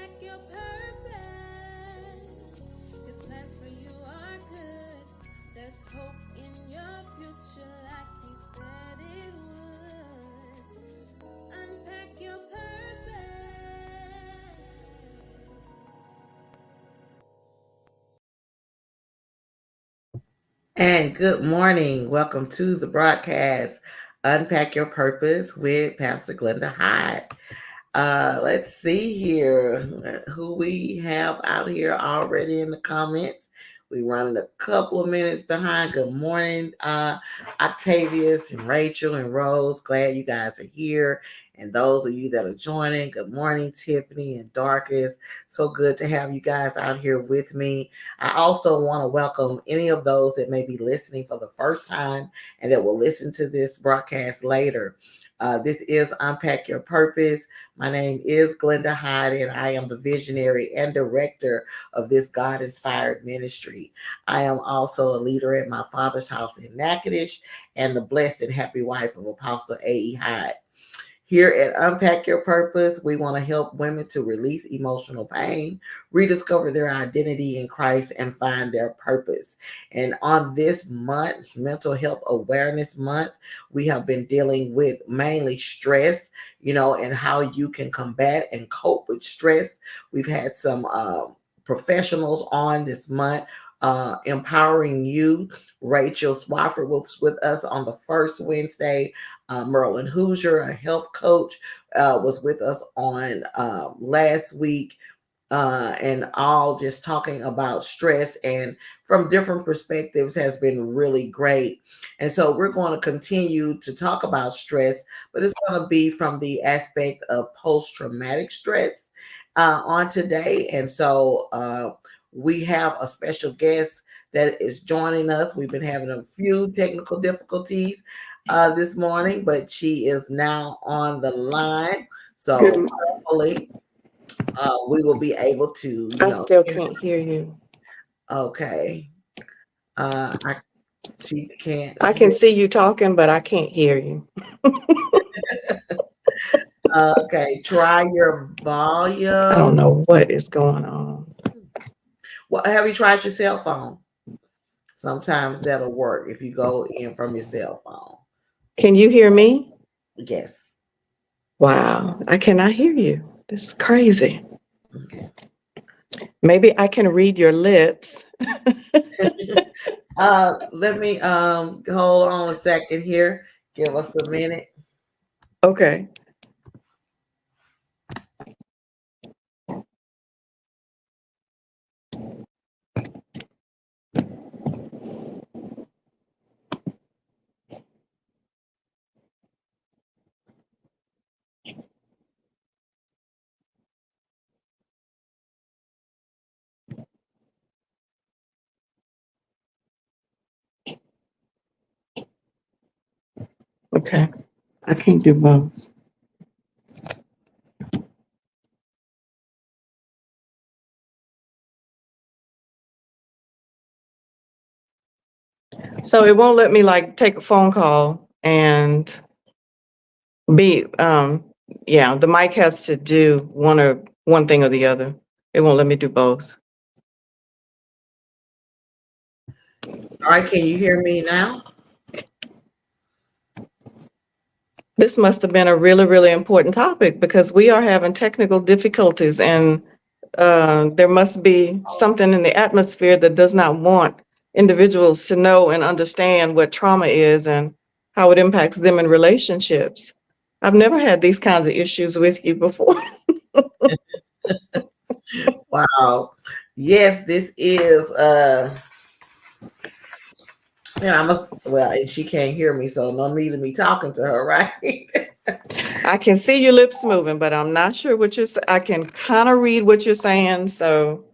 Unpack your purpose. His plans for you are good. There's hope in your future like he said it would. Unpack your purpose. And good morning. Welcome to the broadcast, Unpack Your Purpose with Pastor Glenda Hyde. Let's see here who we have out here already in the comments. We're running a couple of minutes behind. Good morning, Octavius and Rachel and Rose. Glad you guys are here. And those of you that are joining, good morning, Tiffany and Darkest. So good to have you guys out here with me. I also want to welcome any of those that may be listening for the first time and that will listen to this broadcast later. This is Unpack Your Purpose. My name is Glenda Hyde, and I am the visionary and director of this God-inspired ministry. I am also a leader at my father's house in Natchitoches and the blessed and happy wife of Apostle A.E. Hyde. Here at Unpack Your Purpose, we want to help women to release emotional pain, rediscover their identity in Christ, and find their purpose. And on this month, Mental Health Awareness Month, we have been dealing with mainly stress, and how you can combat and cope with stress. We've had some professionals on this month empowering you. Rachel Swafford was with us on the first Wednesday. Merlin Hoosier, a health coach, was with us on last week. And all just talking about stress and from different perspectives has been really great. And so we're going to continue to talk about stress, but it's going to be from the aspect of post-traumatic stress on today. And so we have a special guest that is joining us. We've been having a few technical difficulties this morning, but she is now on the line. So hopefully we will be able to, I still can't hear you. Okay. She can't. I can see you talking, but I can't hear you. Okay, try your volume. I don't know what is going on. Well, have you tried your cell phone? Sometimes that'll work if you go in from your cell phone. Can you hear me? Yes. Wow, I cannot hear you. This is crazy. Okay. Maybe I can read your lips. Let me hold on a second here. Give us a minute. Okay. Okay. I can't do both. So it won't let me take a phone call and be the mic has to do one thing or the other. It won't let me do both. All right, can you hear me now? This must have been a really, really important topic because we are having technical difficulties, and there must be something in the atmosphere that does not want individuals to know and understand what trauma is and how it impacts them in relationships. I've never had these kinds of issues with you before. Wow. Yes, this is and she can't hear me, so no need of me talking to her, right? I can see your lips moving, but I'm not sure what you're saying. I can kind of read what you're saying, so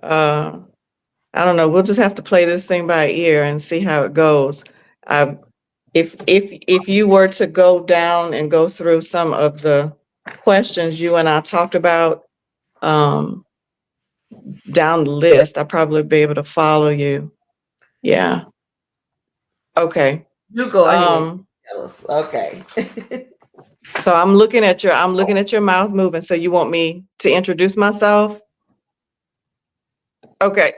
I don't know. We'll just have to play this thing by ear and see how it goes. If you were to go down and go through some of the questions you and I talked about down the list, I'd probably be able to follow you. Yeah. Okay. You go ahead. Tell us. Okay. So I'm looking at your mouth moving. So you want me to introduce myself? Okay.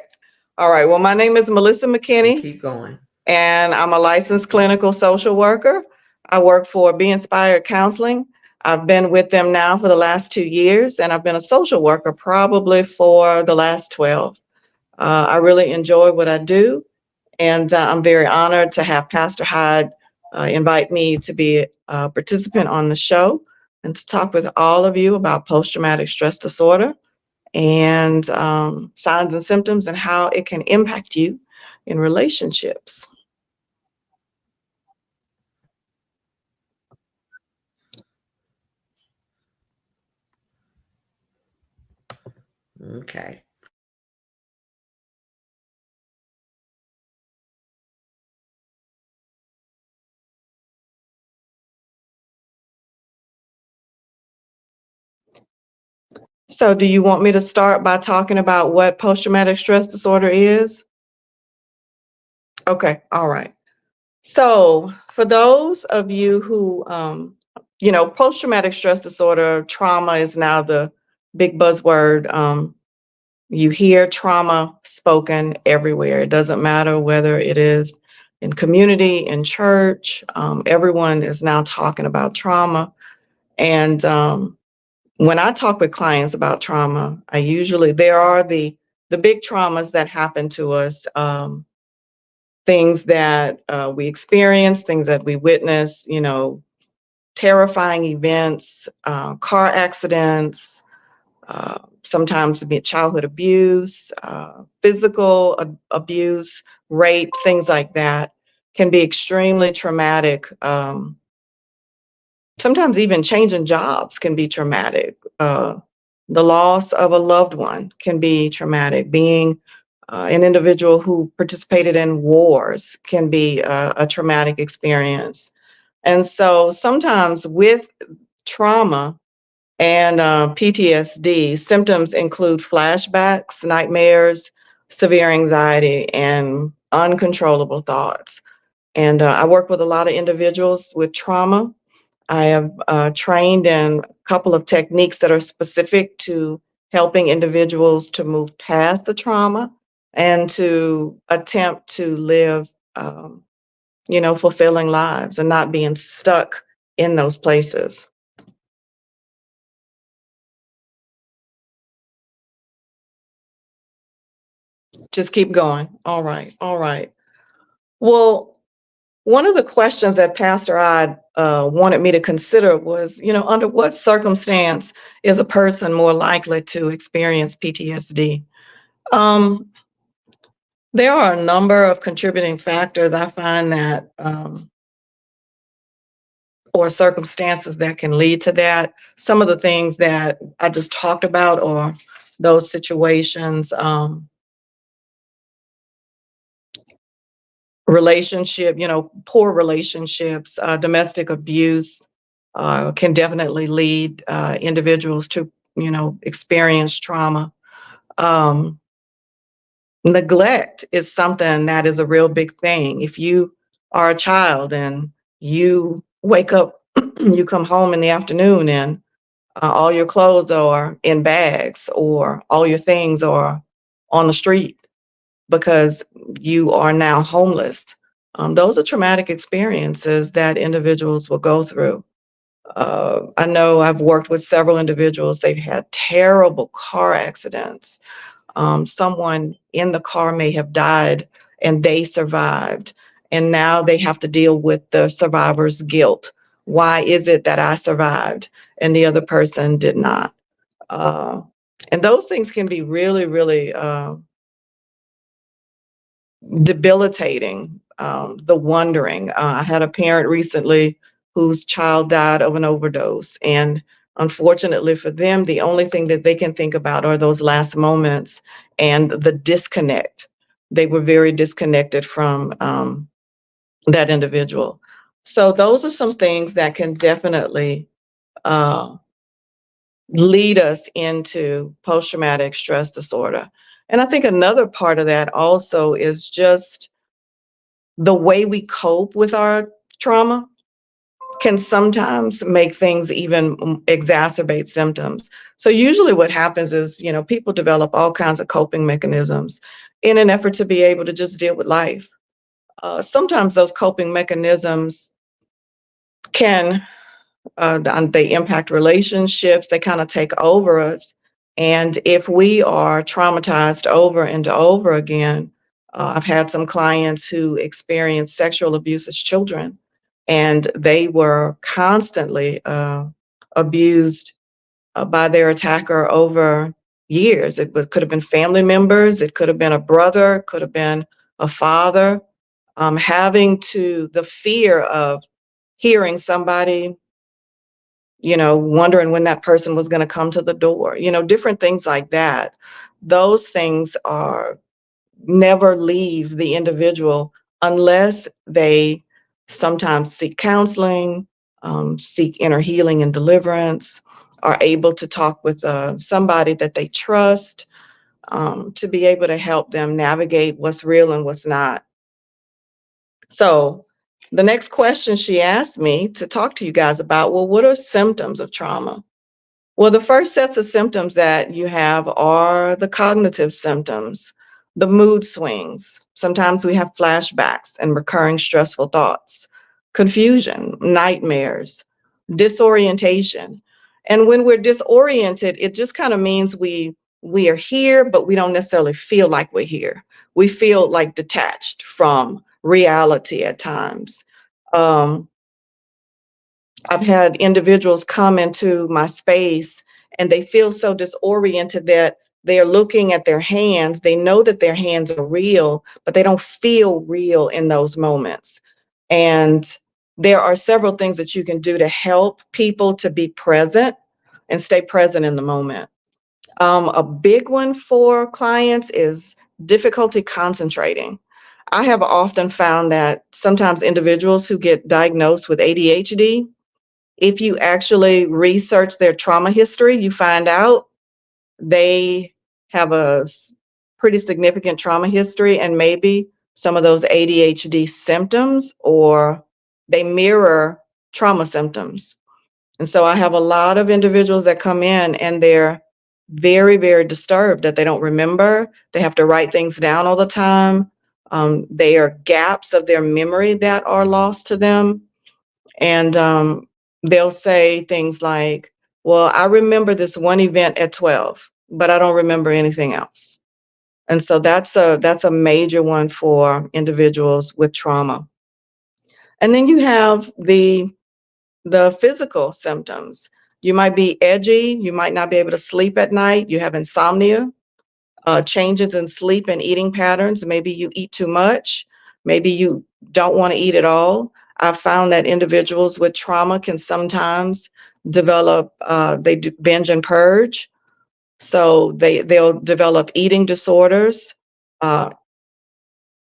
All right. Well, my name is Melissa And McKinney, keep going. and I'm a licensed clinical social worker. I work for Be Inspired Counseling. I've been with them now for the last 2 years, and I've been a social worker probably for the last 12. I really enjoy what I do, and I'm very honored to have Pastor Hyde invite me to be a participant on the show and to talk with all of you about post-traumatic stress disorder and signs and symptoms and how it can impact you in relationships. Okay. So, do you want me to start by talking about what post-traumatic stress disorder is? Okay, all right. So, for those of you who, post-traumatic stress disorder, trauma is now the big buzzword. You hear trauma spoken everywhere. It doesn't matter whether it is in community, in church, everyone is now talking about trauma. And when I talk with clients about trauma, there are the big traumas that happen to us, things that we experience, things that we witness, terrifying events, car accidents, sometimes childhood abuse, physical abuse, rape, things like that can be extremely traumatic. Sometimes even changing jobs can be traumatic. The loss of a loved one can be traumatic. Being an individual who participated in wars can be a traumatic experience. And so sometimes with trauma and PTSD, symptoms include flashbacks, nightmares, severe anxiety, and uncontrollable thoughts. And I work with a lot of individuals with trauma. I have trained in a couple of techniques that are specific to helping individuals to move past the trauma and to attempt to live, fulfilling lives and not being stuck in those places. Just keep going. All right. All right. Well, one of the questions that Pastor Odd wanted me to consider was, under what circumstance is a person more likely to experience PTSD? Um, there are a number of contributing factors I find that, or circumstances that can lead to that. Some of the things that I just talked about are those situations. Poor relationships, domestic abuse can definitely lead individuals to, experience trauma. Um, Neglect is something that is a real big thing. If you are a child and you wake up, you come home in the afternoon and all your clothes are in bags or all your things are on the street because you are now homeless. Those are traumatic experiences that individuals will go through. I know I've worked with several individuals, they've had terrible car accidents. Someone in the car may have died and they survived, and now they have to deal with the survivor's guilt. Why is it that I survived and the other person did not? Uh, and those things can be really, really debilitating. The wondering. I had a parent recently whose child died of an overdose, and unfortunately for them, the only thing that they can think about are those last moments and the disconnect. They were very disconnected from that individual. So those are some things that can definitely uh, lead us into post-traumatic stress disorder. And I think another part of that also is just the way we cope with our trauma. can sometimes make things even exacerbate symptoms. So usually what happens is, people develop all kinds of coping mechanisms in an effort to be able to just deal with life. Sometimes those coping mechanisms can they impact relationships. They kind of take over us. And if we are traumatized over and over again, I've had some clients who experienced sexual abuse as children, and they were constantly abused by their attacker over years. Could have been family members, it could have been a brother, could have been a father. Having the fear of hearing somebody, wondering when that person was going to come to the door, different things like that. Those things are never leave the individual unless they sometimes seek counseling, seek inner healing and deliverance, are able to talk with somebody that they trust, to be able to help them navigate what's real and what's not. So the next question she asked me to talk to you guys about, well, what are symptoms of trauma? Well, the first sets of symptoms that you have are the cognitive symptoms, the mood swings. Sometimes we have flashbacks and recurring stressful thoughts, confusion, nightmares, disorientation. And when we're disoriented, it just kind of means we are here, but we don't necessarily feel like we're here. We feel like detached from reality at times. I've had individuals come into my space and they feel so disoriented that they're looking at their hands. They know that their hands are real, but they don't feel real in those moments. And there are several things that you can do to help people to be present and stay present in the moment. A big one for clients is difficulty concentrating. I have often found that sometimes individuals who get diagnosed with ADHD, if you actually research their trauma history, you find out they have a pretty significant trauma history, and maybe some of those ADHD symptoms, or they mirror trauma symptoms. And so I have a lot of individuals that come in and they're very, very disturbed that they don't remember. They have to write things down all the time. They are gaps of their memory that are lost to them. And they'll say things like, well, I remember this one event at 12, but I don't remember anything else. And so that's a major one for individuals with trauma. And then you have the physical symptoms. You might be edgy, you might not be able to sleep at night, you have insomnia, changes in sleep and eating patterns. Maybe you eat too much, maybe you don't want to eat at all. I've found that individuals with trauma can sometimes develop, they do binge and purge. So they'll develop eating disorders. Uh,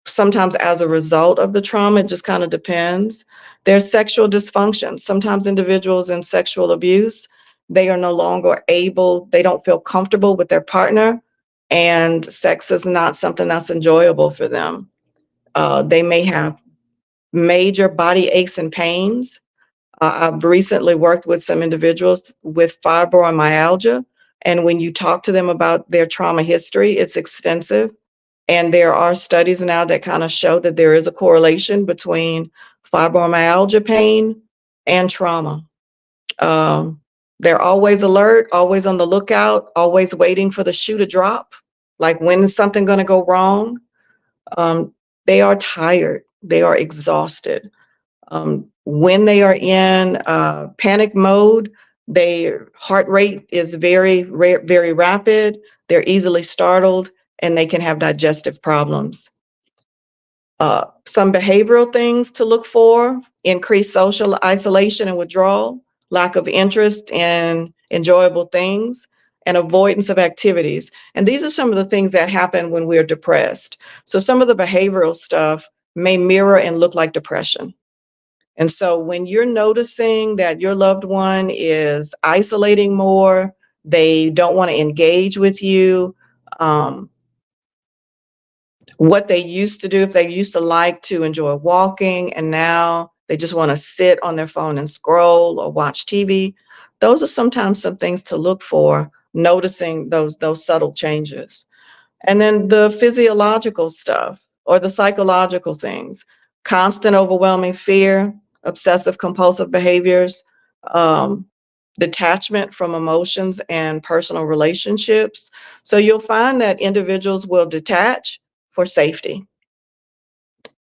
Sometimes as a result of the trauma, it just kind of depends. There's sexual dysfunction. Sometimes individuals in sexual abuse, they are no longer able, they don't feel comfortable with their partner, and sex is not something that's enjoyable for them. They may have major body aches and pains. I've recently worked with some individuals with fibromyalgia, and when you talk to them about their trauma history, it's extensive. And there are studies now that kind of show that there is a correlation between fibromyalgia pain and trauma. They're always alert, always on the lookout, always waiting for the shoe to drop. Like, when is something going to go wrong? They are tired. They are exhausted. When they are in panic mode, their heart rate is very, very rapid. They're easily startled, and they can have digestive problems. Some behavioral things to look for: increased social isolation and withdrawal, lack of interest in enjoyable things, and avoidance of activities. And these are some of the things that happen when we're depressed. So some of the behavioral stuff may mirror and look like depression. And so when you're noticing that your loved one is isolating more, they don't want to engage with you, what they used to do, if they used to like to enjoy walking and now They just want to sit on their phone and scroll or watch TV. Those are sometimes some things to look for, noticing those subtle changes. And then the physiological stuff or the psychological things, constant overwhelming fear, obsessive compulsive behaviors, um, detachment from emotions and personal relationships. So you'll find that individuals will detach for safety.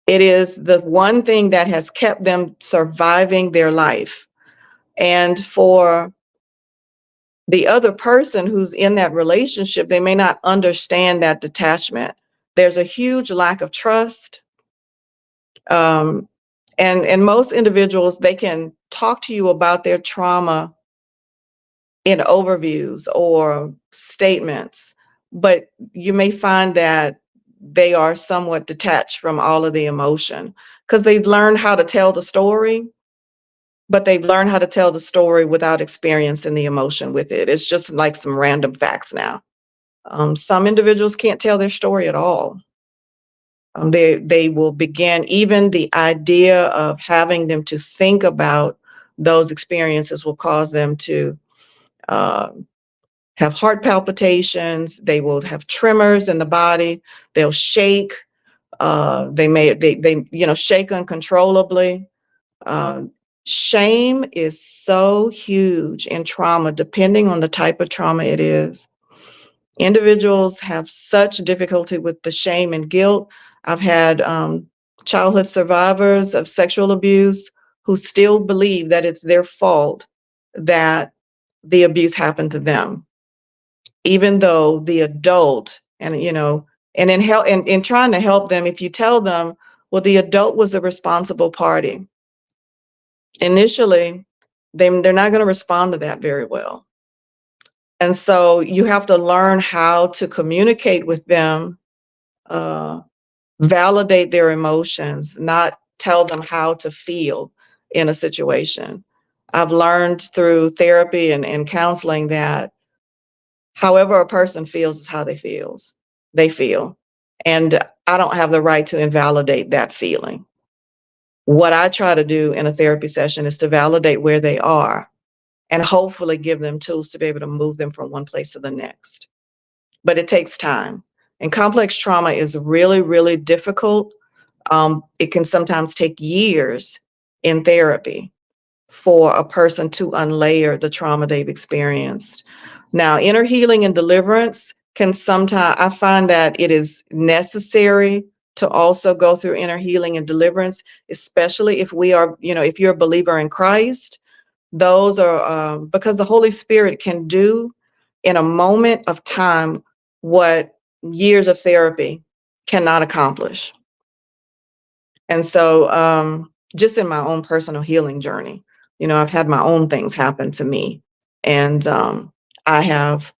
It is the one thing that has kept them surviving their life. And for the other person who's in that relationship, they may not understand that detachment. There's a huge lack of trust. Um, and most individuals, they can talk to you about their trauma in overviews or statements, but you may find that they are somewhat detached from all of the emotion because they've learned how to tell the story, but they've learned how to tell the story without experiencing the emotion with it. It's just like some random facts now. Some individuals can't tell their story at all. They will begin, even the idea of having them to think about those experiences will cause them to uh, have heart palpitations. They will have tremors in the body. They'll shake. They shake uncontrollably. Uh, Shame is so huge in trauma, depending on the type of trauma it is. Individuals have such difficulty with the shame and guilt. I've had childhood survivors of sexual abuse who still believe that it's their fault that the abuse happened to them, even though the adult, and and in trying to help them, if you tell them, well, the adult was the responsible party, initially they're not going to respond to that very well. And so you have to learn how to communicate with them, uh, validate their emotions, not tell them how to feel in a situation. I've learned through therapy and counseling that however a person feels is how they feel. And I don't have the right to invalidate that feeling. What I try to do in a therapy session is to validate where they are and hopefully give them tools to be able to move them from one place to the next. But it takes time. And complex trauma is really, really difficult. It can sometimes take years in therapy for a person to unlayer the trauma they've experienced. Now, inner healing and deliverance can sometimes, I find that it is necessary to also go through inner healing and deliverance, especially if if you're a believer in Christ. Those are because the Holy Spirit can do in a moment of time what years of therapy cannot accomplish. And so, just in my own personal healing journey, I've had my own things happen to me, and I have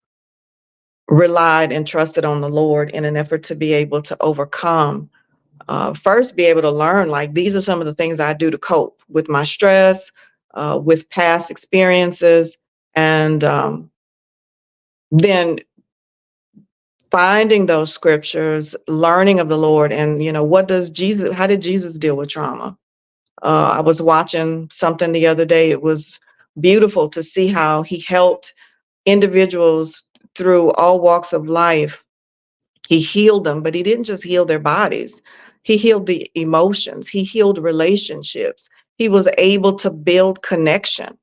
relied and trusted on the Lord in an effort to be able to overcome. First, be able to learn, like, these are some of the things I do to cope with my stress, with past experiences, and then finding those scriptures, learning of the Lord, and how did Jesus deal with trauma? I was watching something the other day. It was beautiful to see how he helped individuals through all walks of life. He healed them, but he didn't just heal their bodies. He healed the emotions. He healed relationships. He was able to build connection,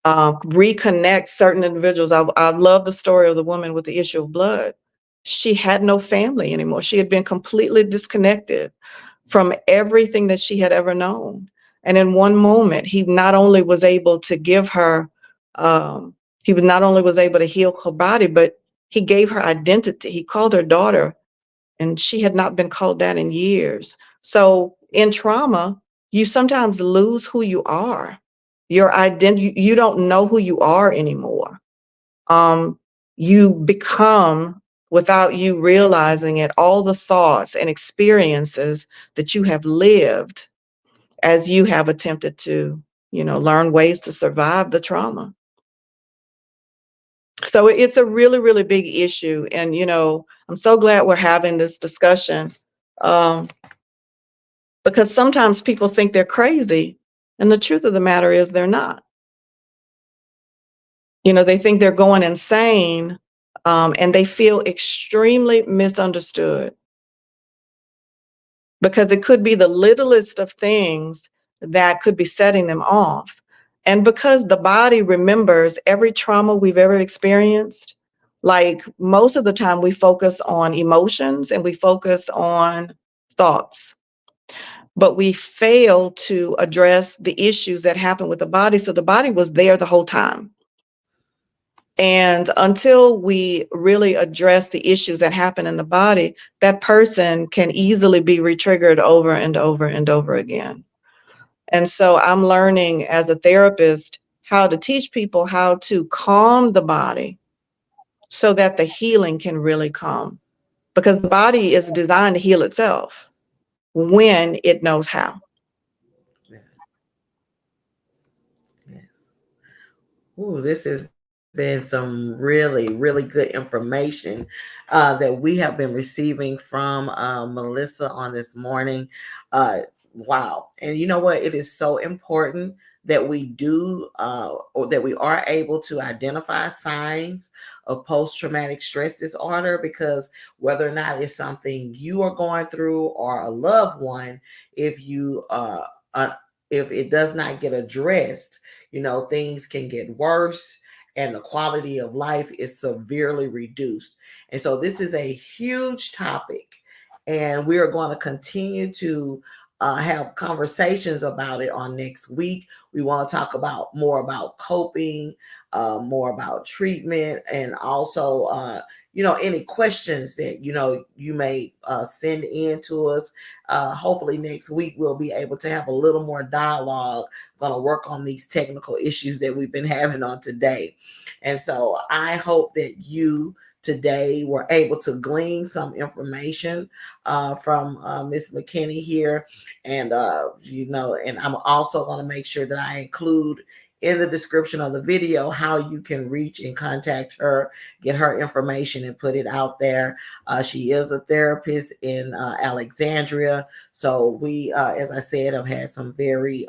reconnect certain individuals. I love the story of the woman with the issue of blood. She had no family anymore. She had been completely disconnected from everything that she had ever known. And in one moment, he not only was able to give her, he was not only was able to heal her body, but he gave her identity. He called her daughter, and she had not been called that in years. So in trauma, you sometimes lose who you are. Your identity, you don't know who you are anymore. You become, without you realizing it, all the thoughts and experiences that you have lived as you have attempted to, learn ways to survive the trauma. So it's a really, really big issue. And, I'm so glad we're having this discussion. Um, because sometimes people think they're crazy, and the truth of the matter is they're not. They think they're going insane, and they feel extremely misunderstood because it could be the littlest of things that could be setting them off. And because the body remembers every trauma we've ever experienced, like most of the time we focus on emotions and we focus on thoughts, but we fail to address the issues that happen with the body. So the body was there the whole time. And until we really address the issues that happen in the body, that person can easily be retriggered over and over and over again. And so I'm learning as a therapist how to teach people how to calm the body so that the healing can really come. Because the body is designed to heal itself when it knows how. Yeah. Yes. Ooh, this has been some really, really good information that we have been receiving from Melissa on this morning. Wow. And you know what? It is so important that we do or that we are able to identify signs of post traumatic stress disorder, because whether or not it's something you are going through or a loved one, if you uh, if it does not get addressed, things can get worse and the quality of life is severely reduced. And so this is a huge topic, and we are going to continue to have conversations about it on next week. We want to talk about more about coping, more about treatment, and also any questions that you may send in to us. Hopefully next week we'll be able to have a little more dialogue. Going to work on these technical issues that we've been having on today. And so I hope that you today were able to glean some information from Miss McKinney here. And, and I'm also going to make sure that I include in the description of the video how you can reach and contact her, get her information and put it out there. She is a therapist in Alexandria. So we, as I said, have had some very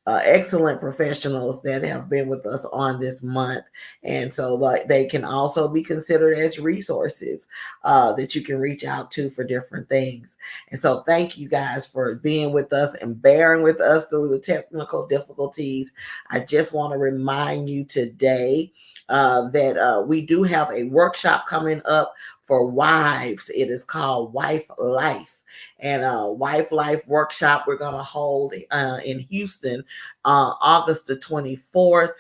excellent professionals that have been with us on this month. And so like they can also be considered as resources that you can reach out to for different things. And so thank you guys for being with us and bearing with us through the technical difficulties. I just want to remind you today that we do have a workshop coming up for wives. It is called Wife Life. And a Wife Life workshop we're going to hold in Houston August the 24th.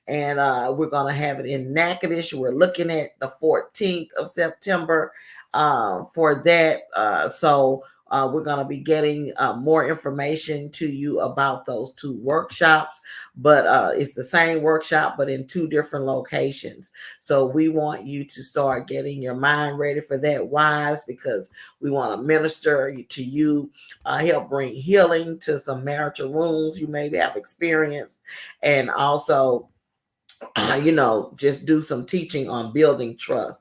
And we're going to have it in Natchitoches. We're looking at the 14th of September for that. So we're going to be getting more information to you about those two workshops, but it's the same workshop, but in two different locations. So we want you to start getting your mind ready for that, wives, because we want to minister to you, help bring healing to some marital wounds you may have experienced, and also, just do some teaching on building trust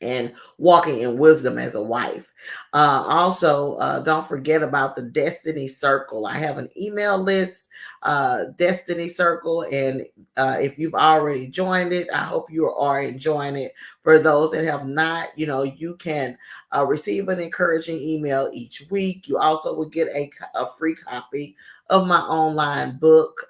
and walking in wisdom as a wife. Also, don't forget about the Destiny Circle. I have an email list, Destiny Circle, and if you've already joined it, I hope you are enjoying it. For those that have not, you can receive an encouraging email each week. You also will get a free copy of my online book,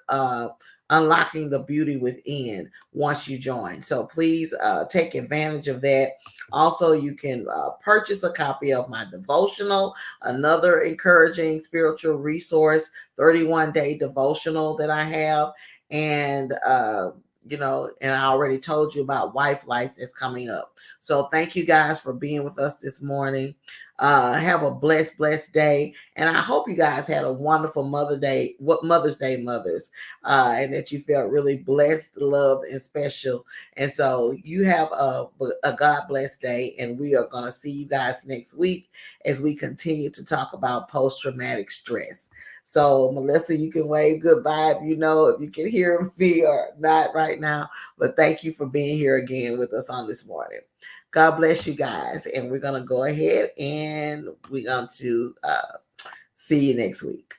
Unlocking the Beauty Within, once you join. So please take advantage of that. Also, you can purchase a copy of my devotional, another encouraging spiritual resource, 31-day devotional that I have. And, and I already told you about Wife Life that's coming up. So thank you guys for being with us this morning. Have a blessed day. And I hope you guys had a wonderful Mother's Day, mothers, and that you felt really blessed, loved, and special. And so you have a God blessed day. And we are going to see you guys next week as we continue to talk about post-traumatic stress. So Melissa, you can wave goodbye if you can hear me or not right now. But thank you for being here again with us on this morning. God bless you guys. And we're going to go ahead and we're going to See you next week.